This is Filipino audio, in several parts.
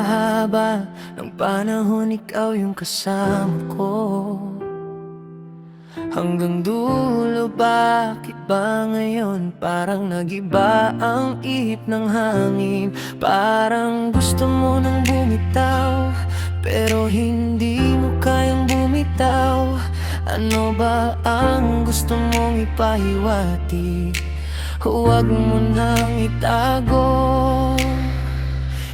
haba ng panahon ikaw yung kasama ko. Hanggang dulo, bakit ba ngayon parang nagiba ang ihip ng hangin? Parang gusto mo nang bumitaw, pero hindi mo kayang bumitaw. Ano ba ang gusto mong ipahiwatig? Huwag mo nang itago.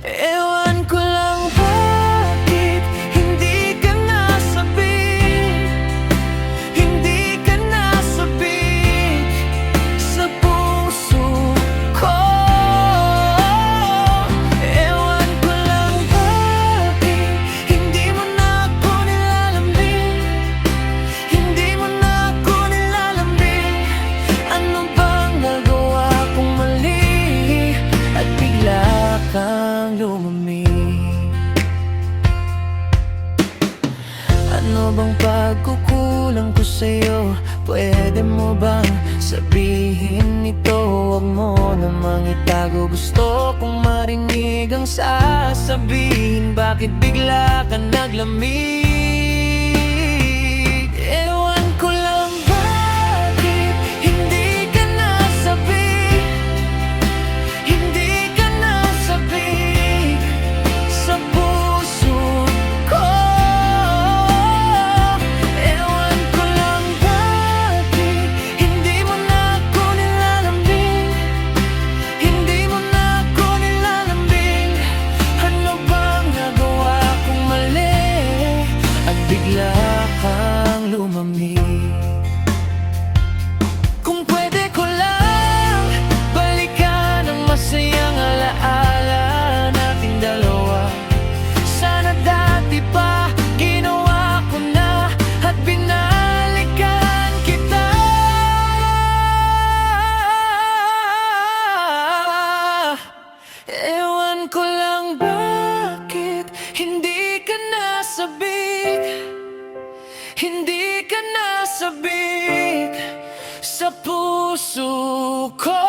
Ewan ko lang bakit hindi ka nasabik, hindi ka nasabik sa puso ko. Ewan ko lang bakit hindi mo na ako nilalambing, hindi mo na ako nilalambing. Ano bang nagawa kong mali at bigla kang lumamig? Ano bang pagkukulang ko sa'yo? Pwede mo bang sabihin ito? Huwag mo namang itago. Gusto kong marinig ang sasabihin. Bakit bigla ka naglamig? Ewan ko lang bakit hindi ka nasabik, hindi ka nasabik sa puso ko. Ewan ko lang bakit hindi mo na ako nilalambing, hindi mo na ako nilalambing. Ano bang nagawa kong mali at bigla kang lumamig? Kung pwede ko lang balikan ang masayang alaala nating dalawa. Sana dati pa ginawa ko na at binalikan kita. Ewan ko lang bakit hindi ka nasabik, hindi ka nasabik sa puso ko.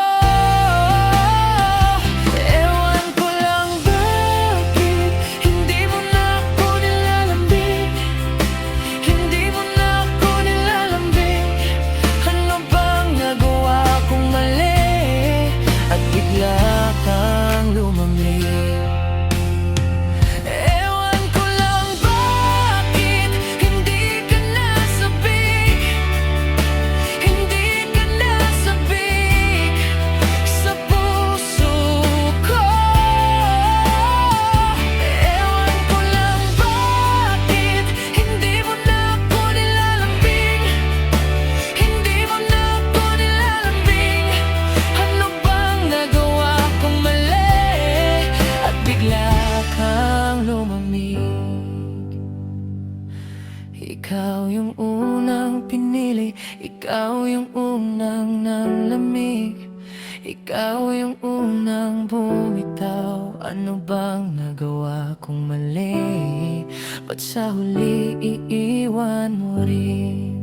Ewan ko lang bakit hindi mo na ako nilalambing, hindi mo na ako nilalambing. Ano bang nagawa kong mali at bigla kang lumamig? Ewan ko lang bakit hindi ka nasabik, hindi ka nasabik sa puso ko. Ewan ko lang bakit hindi mo na ako nilalambing, hindi mo na ako nilalambing. Ano bang nagawa kong mali at bigla kang lumamig? Ikaw yung unang pinili, ikaw yung unang nanlamig, ikaw yung unang bumitaw. Ano bang nagawa kong mali? Ba't sa huli iiwan mo rin?